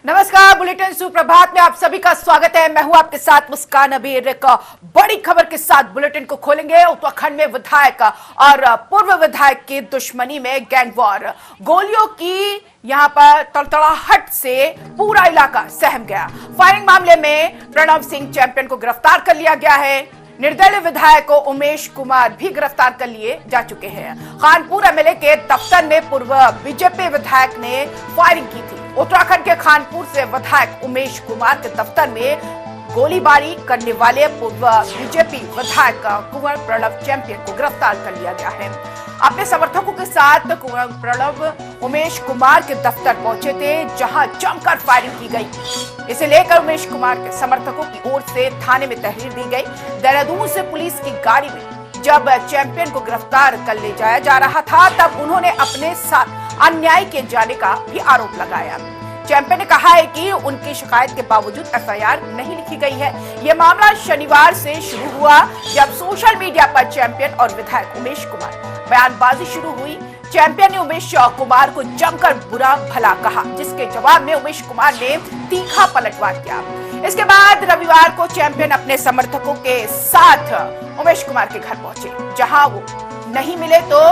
नमस्कार, बुलेटिन सुप्रभात में आप सभी का स्वागत है। मैं हूं आपके साथ मुस्कान अबीर। एक बड़ी खबर के साथ बुलेटिन को खोलेंगे। उत्तराखंड में विधायक और पूर्व विधायक की दुश्मनी में गैंग वॉर, गोलियों की यहां पर तड़तड़ाहट से पूरा इलाका सहम गया। फायरिंग मामले में प्रणव सिंह चैंपियन को गिरफ्तार कर लिया गया है। निर्दलीय विधायक को उमेश कुमार भी गिरफ्तार कर लिए जा चुके हैं। खानपुर एमएलए के दफ्तर में पूर्व बीजेपी विधायक ने फायरिंग की थी। उत्तराखंड के खानपुर से विधायक उमेश कुमार के दफ्तर में गोलीबारी करने वाले पूर्व बीजेपी विधायक कुंवर प्रणव चैंपियन को गिरफ्तार कर लिया गया है। अपने समर्थकों के साथ कुंवर प्रणव उमेश कुमार के दफ्तर पहुंचे थे, जहां जमकर फायरिंग की गई। इसे लेकर उमेश कुमार के समर्थकों की ओर से थाने में तहरीर दी गई। देहरादून से पुलिस की गाड़ी में जब चैंपियन को गिरफ्तार कर ले जाया जा रहा था, तब उन्होंने अपने साथ अन्याय किए जाने का भी आरोप लगाया। चैंपियन ने कहा है कि उनकी शिकायत के बावजूद एफआईआर नहीं लिखी गई है। यह मामला शनिवार से शुरू हुआ, जब सोशल मीडिया पर चैंपियन और विधायक उमेश कुमार बयानबाजी शुरू हुई। चैंपियन ने उमेश कुमार को जमकर बुरा भला कहा, जिसके जवाब में उमेश कुमार ने तीखा पलटवार किया। इसके बाद रविवार को चैंपियन अपने समर्थकों के साथ उमेश कुमार के घर पहुंचे। जहां वो नहीं मिले तो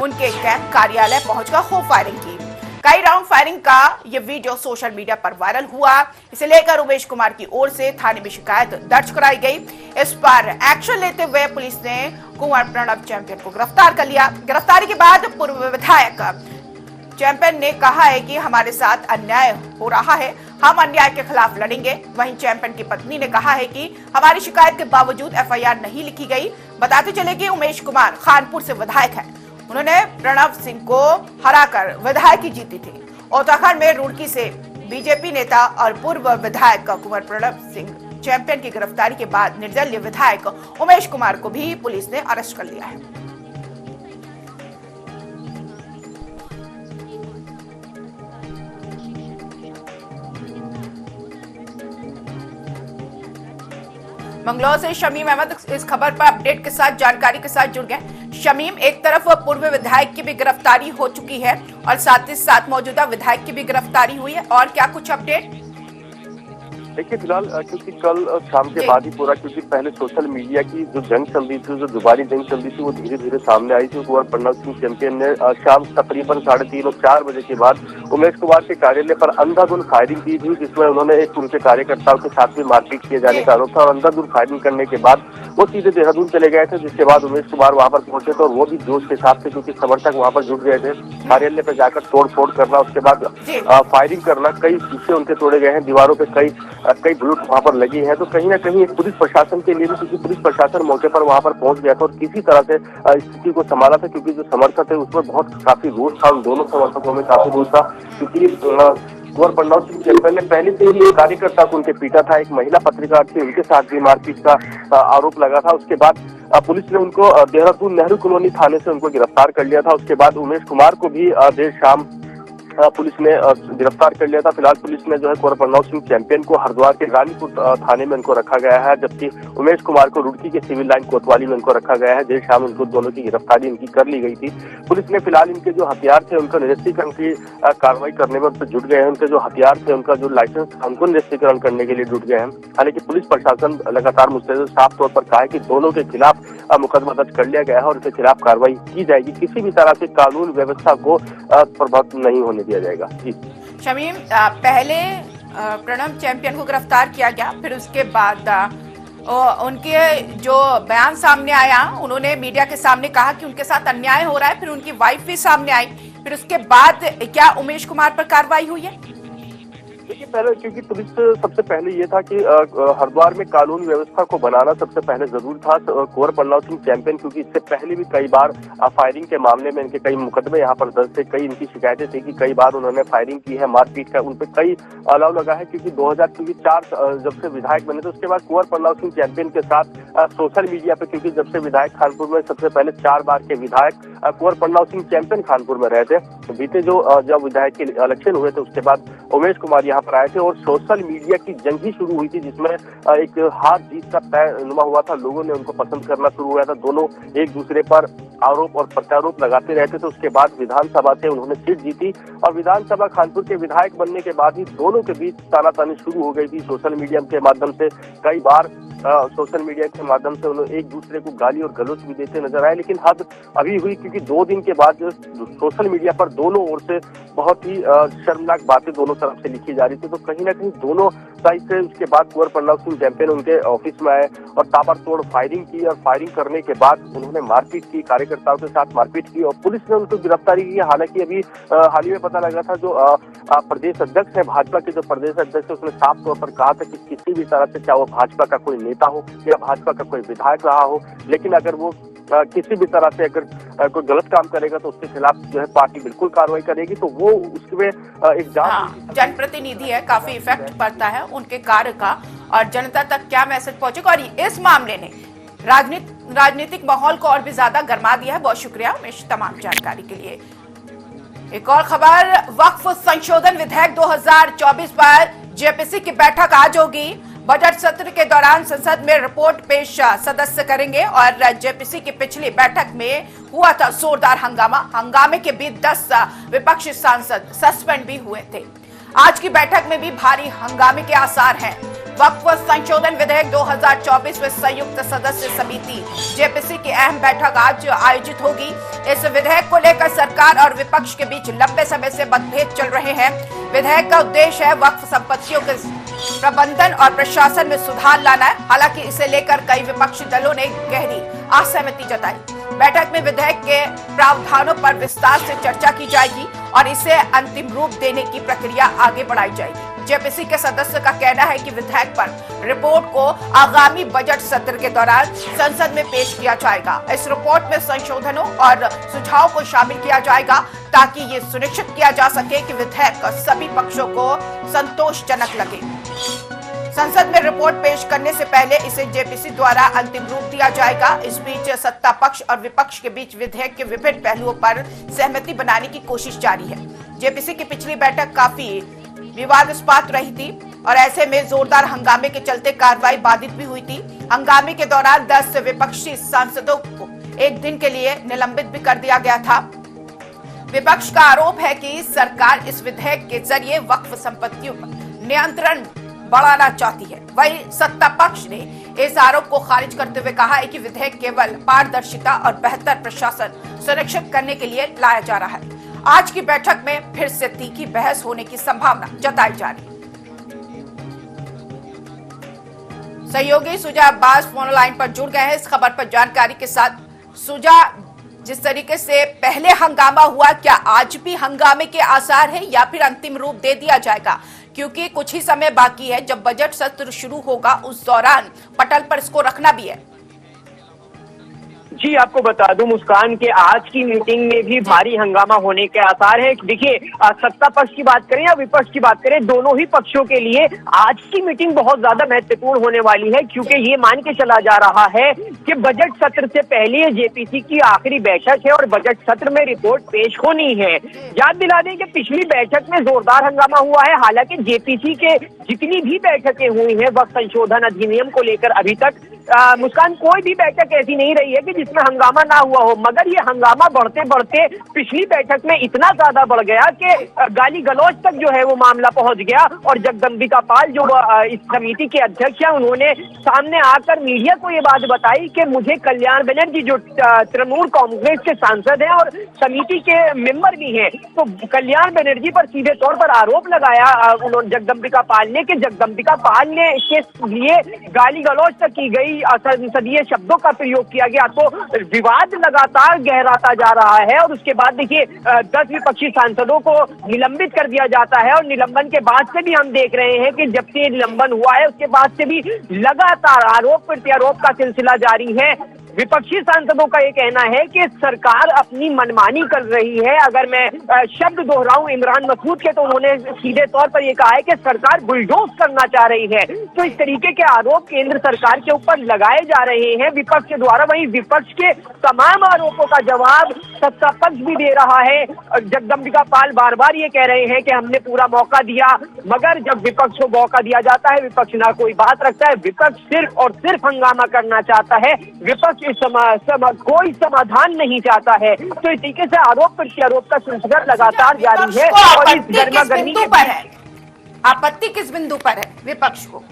उनके कैंप कार्यालय पहुंचकर खूब फायरिंग की। कई राउंड फायरिंग का ये वीडियो सोशल मीडिया पर वायरल हुआ। इसे लेकर उमेश कुमार की ओर से थाने में शिकायत दर्ज कराई गई। इस पर एक्शन लेते हुए पुलिस ने कुंवर प्रणव चैंपियन को गिरफ्तार कर लिया। गिरफ्तारी के बाद पूर्व विधायक चैंपियन ने कहा है कि हमारे साथ अन्याय हो रहा है, हम अन्याय के खिलाफ लड़ेंगे। वहीं चैंपियन की पत्नी ने कहा है कि हमारी शिकायत के बावजूद एफआईआर नहीं लिखी गई। बताते चले कि उमेश कुमार खानपुर से विधायक है। उन्होंने प्रणव सिंह को हराकर विधायकी जीती थी। उत्तराखंड में रुड़की से बीजेपी नेता और पूर्व विधायक कुंवर प्रणव सिंह चैंपियन की गिरफ्तारी के बाद निर्दलीय विधायक उमेश कुमार को भी पुलिस ने अरेस्ट कर लिया है। मंगलौर से शमीम अहमद इस खबर पर अपडेट के साथ जानकारी के साथ जुड़ गए। शमीम, एक तरफ पूर्व विधायक की भी गिरफ्तारी हो चुकी है और साथ ही साथ मौजूदा विधायक की भी गिरफ्तारी हुई है, और क्या कुछ अपडेट? देखिए, फिलहाल क्योंकि कल शाम के बाद ही पूरा, क्योंकि पहले सोशल मीडिया की जो जंग चल रही थी, जो दुबारी जंग चल रही थी, वो धीरे धीरे सामने आई थी। कुंवर प्रणव सिंह चैंपियन ने शाम तकरीबन 3:30 और 4 बजे के बाद उमेश कुमार के कार्यालय पर अंधाधुंध फायरिंग की थी, जिसमें उन्होंने एक उनके कार्यकर्ताओं के साथ भी मारपीट किए जाने का आरोप था। और अंधाधुंध फायरिंग करने के बाद वो सीधे देहरादून चले गए थे, जिसके बाद उमेश कुमार वहां पर पहुंचे थे और वो भी जोश के साथ थे, क्योंकि समर्थक वहां पर जुट गए थे। कार्यालय पर जाकर तोड़ फोड़ करना, उसके बाद फायरिंग करना, कई शीशे उनके तोड़े गए हैं, दीवारों पे कई बुलेट वहां पर लगी है। तो कहीं ना कहीं एक पुलिस प्रशासन के लिए भी, क्योंकि पुलिस प्रशासन मौके पर वहां पर पहुंच गया था और किसी तरह से स्थिति को संभाला था, क्योंकि जो समर्थक थे उसमें बहुत काफी रोष था, उन दोनों समर्थकों में काफी रोष था। क्योंकि कुंवर प्रणव सिंह चैंपियन ने पहले से ही एक कार्यकर्ता को उनके पीटा था, एक महिला पत्रकार थी, उनके साथ भी मारपीट का आरोप लगा था। उसके बाद पुलिस ने उनको देहरादून नेहरू कॉलोनी थाने से उनको गिरफ्तार कर लिया था। उसके बाद उमेश कुमार को भी देर शाम पुलिस ने गिरफ्तार कर लिया था। फिलहाल पुलिस ने जो है कुंवर प्रणव सिंह चैंपियन को हरिद्वार के रानीपुर थाने में उनको रखा गया है, जबकि उमेश कुमार को रुड़की के सिविल लाइन कोतवाली में उनको रखा गया है। देर शाम उनको दोनों की गिरफ्तारी इनकी कर ली गई थी। पुलिस ने फिलहाल इनके जो हथियार थे उनका निरस्तीकरण की कार्रवाई करने में उनसे जुट गए हैं। उनके जो हथियार थे, उनका जो लाइसेंस था, उनको निरस्तीकरण करने के लिए जुट गए हैं। हालांकि पुलिस प्रशासन लगातार मुस्तैद साफ तौर पर कहा है कि दोनों के खिलाफ मुकदमा दर्ज कर लिया गया है और उनके खिलाफ कार्रवाई की जाएगी। किसी भी तरह से कानून व्यवस्था को प्रभावित नहीं होने दिया जाएगा। जी शमीम, पहले प्रणव चैंपियन को गिरफ्तार किया गया, फिर उसके बाद उनके जो बयान सामने आया, उन्होंने मीडिया के सामने कहा कि उनके साथ अन्याय हो रहा है। फिर उनकी वाइफ भी सामने आई। फिर उसके बाद क्या उमेश कुमार पर कार्रवाई हुई है? देखिए, पहले क्योंकि पुलिस सबसे पहले ये था कि हरिद्वार में कानून व्यवस्था को बनाना सबसे पहले जरूरी था। कुंवर प्रणव सिंह चैंपियन, क्योंकि इससे पहले भी कई बार फायरिंग के मामले में इनके कई मुकदमे यहाँ पर दर्ज थे, कई इनकी शिकायतें थी कि कई बार उन्होंने फायरिंग की है, मारपीट का उन पर कई अलाव लगा है। क्योंकि 2004 जब से विधायक बने थे, उसके बाद कुंवर प्रणव सिंह चैंपियन के साथ सोशल मीडिया पे, क्योंकि जब से विधायक खानपुर में सबसे पहले 4 बार के विधायक कुंवर प्रणव सिंह चैंपियन खानपुर में रहे थे। बीते जब विधायक के इलेक्शन हुए थे, उसके बाद उमेश कुमार यहाँ यहाँ पर आए थे और सोशल मीडिया की जंग ही शुरू हुई थी, जिसमें एक हार जीत का तय नुमा हुआ था। लोगों ने उनको पसंद करना शुरू हुआ था। दोनों एक दूसरे पर आरोप और प्रत्यारोप लगाते रहते थे। उसके बाद विधानसभा से उन्होंने सीट जीती और विधानसभा कानपुर के विधायक बनने के बाद ही दोनों के बीच तानातानी शुरू हो गई थी। सोशल मीडिया के माध्यम से कई बार सोशल मीडिया के माध्यम से उन्होंने एक दूसरे को गाली और गलौज भी देते नजर आए, लेकिन हद अभी हुई क्योंकि 2 दिन के बाद सोशल मीडिया पर दोनों ओर से बहुत ही शर्मनाक बातें दोनों तरफ से लिखी जा रही थी। तो कहीं ना कहीं दोनों साइड से उसके बाद कुंवर प्रणाम सिंह जैन उनके ऑफिस में आए और ताबड़तोड़ फायरिंग की और फायरिंग करने के बाद उन्होंने मारपीट की, कार्यकर्ताओं के साथ मारपीट की और पुलिस ने उनको गिरफ्तारी की। हालांकि अभी हाल ही में पता लगा था जो प्रदेश अध्यक्ष है, भाजपा के जो प्रदेश अध्यक्ष है, उसने साफ तौर पर कहा था कि किसी भी तरह से, चाहे वो भाजपा का कोई नेता हो या भाजपा का कोई विधायक रहा हो, लेकिन अगर वो किसी भी तरह से अगर कोई गलत काम करेगा तो उसके खिलाफ जो है पार्टी बिल्कुल कार्रवाई करेगी। तो वो उसमें एक जांच जनप्रतिनिधि है, काफी इफेक्ट पड़ता है उनके कार्य का और जनता तक क्या मैसेज पहुंचेगा। और इस मामले ने राजनीतिक माहौल को और भी ज्यादा गर्मा दिया है। बहुत शुक्रिया उमेश तमाम जानकारी के लिए। एक और खबर, वक्फ संशोधन विधेयक 2024 पर जेपीसी की बैठक आज होगी। बजट सत्र के दौरान संसद में रिपोर्ट पेश सदस्य करेंगे और जेपीसी की पिछली बैठक में हुआ था जोरदार हंगामे के बीच 10 विपक्षी सांसद सस्पेंड भी हुए थे। आज की बैठक में भी भारी हंगामे के आसार हैं। वक्फ संशोधन विधेयक 2024 में संयुक्त सदस्य समिति जेपीसी की अहम बैठक आज आयोजित होगी। इस विधेयक को लेकर सरकार और विपक्ष के बीच लंबे समय से मतभेद चल रहे हैं। विधेयक का उद्देश्य है वक्फ संपत्तियों के प्रबंधन और प्रशासन में सुधार लाना है। हालांकि इसे लेकर कई विपक्षी दलों ने गहरी असहमति जताई। बैठक में विधेयक के प्रावधानों पर विस्तार से चर्चा की जाएगी और इसे अंतिम रूप देने की प्रक्रिया आगे बढ़ाई जाएगी। जेपीसी के सदस्य का कहना है कि विधेयक पर रिपोर्ट को आगामी बजट सत्र के दौरान संसद में पेश किया जाएगा। इस रिपोर्ट में संशोधनों और सुझावों को शामिल किया जाएगा ताकि ये सुनिश्चित किया जा सके कि विधेयक सभी पक्षों को संतोषजनक लगे। संसद में रिपोर्ट पेश करने से पहले इसे जेपीसी द्वारा अंतिम रूप दिया जाएगा। इस बीच सत्ता पक्ष और विपक्ष के बीच विधेयक के विभिन्न पहलुओं पर सहमति बनाने की कोशिश जारी है। जेपीसी की पिछली बैठक काफी विवादास्पद रही थी और ऐसे में जोरदार हंगामे के चलते कार्रवाई बाधित भी हुई थी। हंगामे के दौरान 10 विपक्षी सांसदों को एक दिन के लिए निलंबित भी कर दिया गया था। विपक्ष का आरोप है कि सरकार इस विधेयक के जरिए वक्फ संपत्तियों पर नियंत्रण बढ़ाना चाहती है। वहीं सत्ता पक्ष ने इस आरोप को खारिज करते हुए कहा है कि विधेयक केवल पारदर्शिता और बेहतर प्रशासन सुनिश्चित करने के लिए लाया जा रहा है। आज की बैठक में फिर से तीखी बहस होने की संभावना जताई जा रही है। सहयोगी सुजा अब्बास फोन लाइन पर जुड़ गए हैं इस खबर पर जानकारी के साथ। सुजा, जिस तरीके से पहले हंगामा हुआ, क्या आज भी हंगामे के आसार है या फिर अंतिम रूप दे दिया जाएगा? क्योंकि कुछ ही समय बाकी है, जब बजट सत्र शुरू होगा उस दौरान पटल पर इसको रखना भी है। जी, आपको बता दूं मुस्कान के आज की मीटिंग में भी भारी हंगामा होने के आसार है। देखिए, सत्ता पक्ष की बात करें या विपक्ष की बात करें, दोनों ही पक्षों के लिए आज की मीटिंग बहुत ज्यादा महत्वपूर्ण होने वाली है, क्योंकि ये मान के चला जा रहा है कि बजट सत्र से पहले जेपीसी की आखिरी बैठक है और बजट सत्र में रिपोर्ट पेश होनी है। याद दिला दें कि पिछली बैठक में जोरदार हंगामा हुआ है। हालांकि जेपीसी के जितनी भी बैठकें हुई हैं वक्फ संशोधन अधिनियम को लेकर, अभी तक मुस्कान कोई भी बैठक ऐसी नहीं रही है कि जिसमें हंगामा ना हुआ हो। मगर ये हंगामा बढ़ते बढ़ते पिछली बैठक में इतना ज्यादा बढ़ गया कि गाली गलौज तक जो है वो मामला पहुंच गया और जगदम्बिका पाल जो इस समिति के अध्यक्ष हैं, उन्होंने सामने आकर मीडिया को ये बात बताई कि मुझे कल्याण बनर्जी जो तृणमूल कांग्रेस के सांसद हैं और समिति के मेंबर भी हैं, तो कल्याण बनर्जी पर सीधे तौर पर आरोप लगाया उन्होंने जगदम्बिका पाल ने कि जगदम्बिका पाल ने इसके लिए गाली गलौज तक की गई, संसदीय शब्दों का प्रयोग किया गया। तो विवाद लगातार गहराता जा रहा है और उसके बाद देखिए 10 विपक्षी सांसदों को निलंबित कर दिया जाता है और निलंबन के बाद से भी हम देख रहे हैं कि जब से निलंबन हुआ है उसके बाद से भी लगातार आरोप प्रत्यारोप का सिलसिला जारी है। विपक्षी सांसदों का ये कहना है कि सरकार अपनी मनमानी कर रही है। अगर मैं शब्द दोहराऊं इमरान मसूद के, तो उन्होंने सीधे तौर पर यह कहा है कि सरकार बुलडोज करना चाह रही है। तो इस तरीके के आरोप केंद्र सरकार के ऊपर लगाए जा रहे हैं विपक्ष के द्वारा। वहीं विपक्ष के तमाम आरोपों का जवाब सत्ता पक्ष भी दे रहा है। जगदम्बिका पाल बार बार ये कह रहे हैं कि हमने पूरा मौका दिया, मगर जब विपक्ष को मौका दिया जाता है विपक्ष ना कोई बात रखता है। विपक्ष सिर्फ और सिर्फ हंगामा करना चाहता है। विपक्ष इस कोई समाधान नहीं चाहता है। तो इस तरीके से आरोप प्रत्यारोप का सिलसिला लगातार जारी है। और इस गर्मा गर्मी पर है, आपत्ति किस बिंदु पर है विपक्ष को?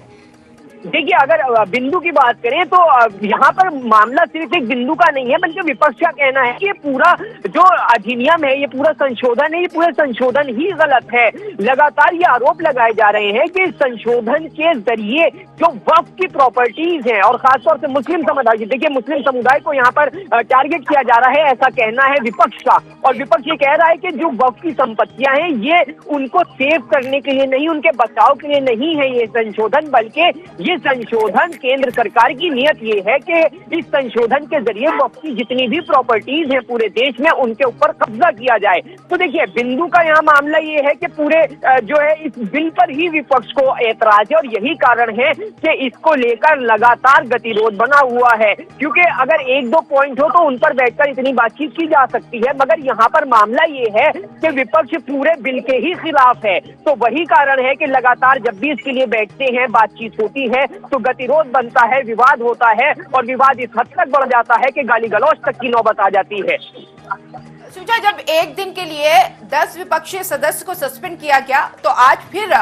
देखिए, अगर बिंदु की बात करें तो यहाँ पर मामला सिर्फ एक बिंदु का नहीं है, बल्कि विपक्ष का कहना है कि ये पूरा जो अधिनियम है, ये पूरा संशोधन है, ये पूरा संशोधन ही गलत है। लगातार ये आरोप लगाए जा रहे हैं कि संशोधन के जरिए जो वक्फ की प्रॉपर्टीज हैं, और खासतौर से मुस्लिम समुदाय, देखिए मुस्लिम समुदाय को यहाँ पर टारगेट किया जा रहा है, ऐसा कहना है विपक्ष का। और विपक्ष ये कह रहा है कि जो वक्फ की संपत्तियां हैं ये उनको सेव करने के लिए नहीं, उनके बचाव के लिए नहीं है ये संशोधन, बल्कि ये संशोधन केंद्र सरकार की नीयत ये है कि इस संशोधन के जरिए वक्फ की जितनी भी प्रॉपर्टीज हैं पूरे देश में उनके ऊपर कब्जा किया जाए। तो देखिए, बिंदु का यहाँ मामला ये है कि पूरे जो है इस बिल पर ही विपक्ष को एतराज है, और यही कारण है कि इसको लेकर लगातार गतिरोध बना हुआ है। क्योंकि अगर एक दो पॉइंट हो तो उन पर बैठकर इतनी बातचीत की जा सकती है, मगर यहाँ पर मामला ये है कि विपक्ष पूरे बिल के ही खिलाफ है। तो वही कारण है कि लगातार जब भी इसके लिए बैठते हैं, बातचीत होती है, तो गतिरोध बनता है, विवाद होता है, और विवाद इस हद तक बढ़ जाता है कि गाली गलौज तक की नौबत आ जाती है। सुजा, जब एक दिन के लिए 10 विपक्षी सदस्य को सस्पेंड किया गया, तो आज फिर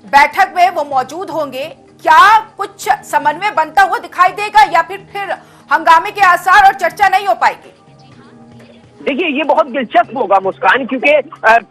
बैठक में वो मौजूद होंगे, क्या कुछ समन्वय बनता हुआ दिखाई देगा या फिर हंगामे के आसार और चर्चा नहीं हो पाएगी? देखिए, ये बहुत दिलचस्प होगा मुस्कान, क्योंकि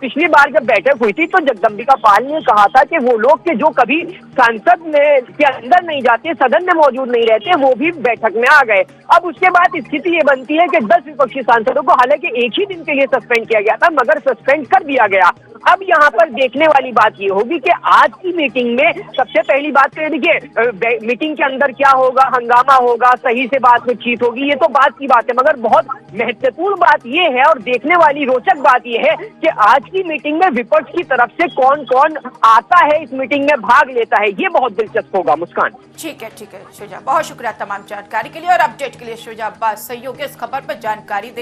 पिछली बार जब बैठक हुई थी तो जगदम्बिका पाल ने कहा था कि वो लोग के जो कभी संसद में के अंदर नहीं जाते, सदन में मौजूद नहीं रहते, वो भी बैठक में आ गए। अब उसके बाद स्थिति ये बनती है कि 10 विपक्षी सांसदों को हालांकि एक ही दिन के लिए सस्पेंड किया गया था, मगर सस्पेंड कर दिया गया। अब यहाँ पर देखने वाली बात ये होगी कि आज की मीटिंग में सबसे पहली बात तो ये देखिए, मीटिंग के अंदर क्या होगा, हंगामा होगा, सही से बातचीत होगी, ये तो बात की बात है, मगर बहुत महत्वपूर्ण बात ये है और देखने वाली रोचक बात ये है कि आज की मीटिंग में विपक्ष की तरफ से कौन कौन आता है, इस मीटिंग में भाग लेता है, ये बहुत दिलचस्प होगा मुस्कान। ठीक है शुजा, बहुत शुक्रिया तमाम जानकारी के लिए और अपडेट के लिए। शुजा अब्बास सहयोगी इस खबर पर जानकारी दे